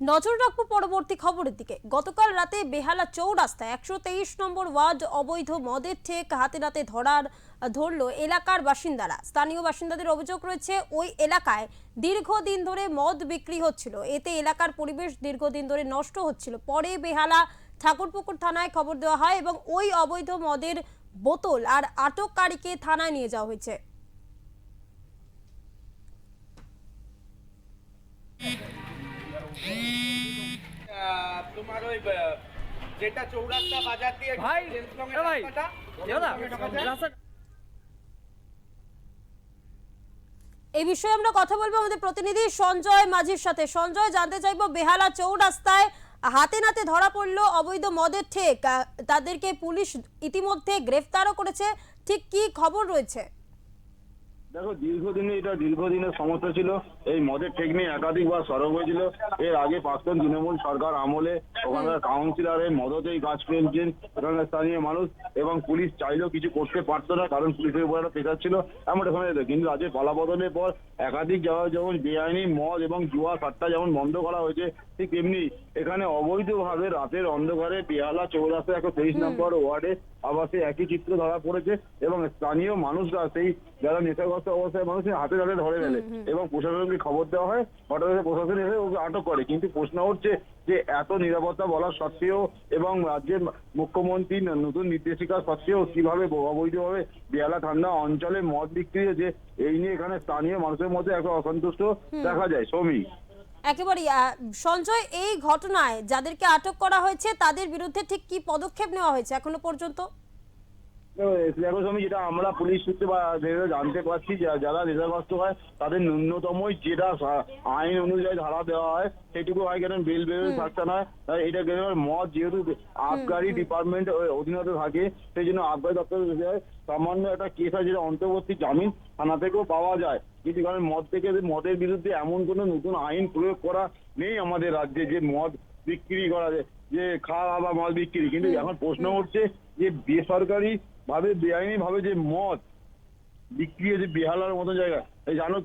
নজর রাখবো পরবর্তী খবরের দিকে। গতকাল রাতে বেহালা চৌরাস্তায় 123 নম্বর ওয়ার্ড অবৈধ মদের ঠেক হাতে নাতে ধরলো এলাকার বাসিন্দারা। স্থানীয় বাসিন্দাদের অভিযোগ রয়েছে ওই এলাকায় দীর্ঘদিন ধরে মদ বিক্রি হচ্ছিল, এতে এলাকার পরিবেশ দীর্ঘদিন ধরে নষ্ট হচ্ছিল। পরে বেহালা ঠাকুরপুকুর থানায় খবর দেওয়া হয় এবং ওই অবৈধ মদের বোতল আর আটককারীকে থানায় নিয়ে যাওয়া হয়েছে। তোমার ওই যেটা চৌরাস্তা বাজার দিয়ে ভাই এই বিষয়ে আমরা কথা বলবো আমাদের প্রতিনিধি সঞ্জয় মাঝির সাথে। সঞ্জয়, জানতে চাইবো বেহালা চৌরাস্তায় হাতে নাতে ধরা পড়লো অবৈধ মদের ঠেক, তাদেরকে পুলিশ ইতিমধ্যে গ্রেফতারও করেছে, ঠিক কি খবর রয়েছে? দেখো, দীর্ঘদিনের সমস্যা ছিল। এই মদের ঠেক নিয়ে একাধিকবার সরব হয়েছিল। এর আগে প্রাক্তন তৃণমূল সরকার আমলে ওখানকার কাউন্সিলরের মদতেই কাজ পেয়েছেন ওখানকার স্থানীয় মানুষ, এবং পুলিশ চাইলেও কিছু করতে পারতো না, কারণ পুলিশের উপর একটা প্রেশার ছিল এমন এখানে। কিন্তু রাজ্যের পালাবদলের পর একাধিক জায়গায় যেমন বেআইনি মদ এবং জুয়া সাট্টা যেমন বন্ধ করা হয়েছে, ঠিক তেমনি এখানে অবৈধভাবে রাতের অন্ধকারে বেহালা চৌরাস্তা 123 নম্বর ওয়ার্ডে আবার সেই একই চিত্র ধরা পড়েছে, এবং স্থানীয় মানুষরা সেই যারা নেশাগ্রস্ত অবস্থায় মানুষের হাতে ধরে ফেলে এবং প্রশাসনকে খবর দেওয়া হয়। হঠাৎ প্রশাসন এসে ওকে আটক করে। কিন্তু প্রশ্ন হচ্ছে যে এত নিরাপত্তা বলা সত্ত্বেও এবং রাজ্যের মুখ্যমন্ত্রী নতুন নির্দেশিকা সত্ত্বেও কিভাবে অবৈধভাবে বেহালা ঠান্ডা অঞ্চলে মদ বিক্রি হয়েছে, এই নিয়ে এখানে স্থানীয় মানুষের মধ্যে একটা অসন্তুষ্ট দেখা যায়। সৌমি, একেবারে সঞ্জয়, এই ঘটনায় যাদেরকে আটক করা হয়েছে তাদের বিরুদ্ধে ঠিক কি পদক্ষেপ নেওয়া হয়েছে এখনো পর্যন্ত? দেখো সৌমি, যেটা আমরা পুলিশ সূত্রে বা জানতে পারছি, যারা নেশাগ্রস্ত হয় তাদের ন্যূনতমই যেটা আইন অনুযায়ী ধারা দেওয়া হয় সেটুকু হয়, কেন বেল থাকতে নয়। এটা মদ যেহেতু আবগারি ডিপার্টমেন্ট অধীনতে থাকে, সেই জন্য আবগারি দপ্তর সামান্য একটা কেস আছে যেটা অন্তর্বর্তী জামিন থানা থেকেও পাওয়া যায়। কিন্তু কারণ মদের বিরুদ্ধে এমন কোনো নতুন আইন প্রয়োগ করা নেই আমাদের রাজ্যে যে মদ বিক্রি করা যায়, যে খাওয়া বা মদ বিক্রি। কিন্তু এখন প্রশ্ন উঠছে যে বেসরকারি ভাবে বেআইনি ভাবে যে মদ বিক্রি হয়েছে বেহালার মতো জায়গায়। এই জানো,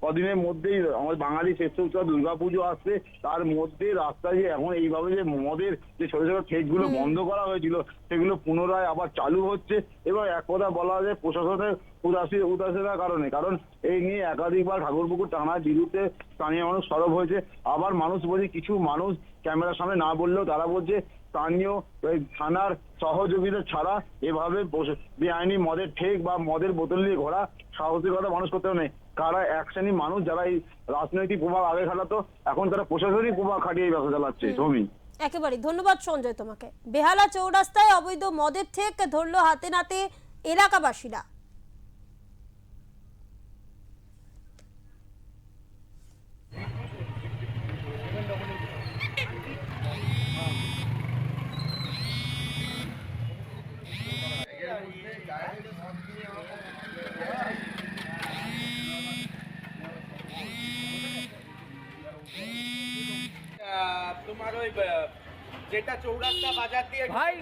কদিনের মধ্যেই আমাদের বাঙালি শ্রেষ্ঠ উৎসব দুর্গাপুজো আসছে, তার মধ্যে রাস্তায় যে এখন এইভাবে যে মদের যে ছোট ছোট ঠেকগুলো বন্ধ করা হয়েছিল সেগুলো পুনরায় আবার চালু হচ্ছে। এবং এক কথা বলা যায় প্রশাসনের উদাসীনতার কারণে, কারণ এই নিয়ে একাধিকবার ঠাকুরপুকুর থানার বিরুদ্ধে স্থানীয় মানুষ সরব হয়েছে। আবার মানুষ বলছে, কিছু মানুষ ক্যামেরার সামনে না বললেও তারা বলছে স্থানীয় থানার সহযোগিতা ছাড়া এভাবে বেআইনি মদের ঠেক বা মদের বোতল নিয়ে ঘোরা সাহসিকতা মানুষ করতে নেই। কারা এক শ্রেণীর মানুষ যারা এই রাজনৈতিক প্রভাব আগে খাটাতো, এখন তারা প্রশাসনিক প্রভাব খাটিয়ে এই ব্যবসা চালাচ্ছে। জমি, একেবারে ধন্যবাদ সঞ্জয় তোমাকে। বেহালা চৌরাস্তায় অবৈধ মদের ঠেক ধরলো হাতে নাতে এলাকাবাসীরা। তোমার ওই যেটা চৌরাস্তা বাজার দিয়ে ভাই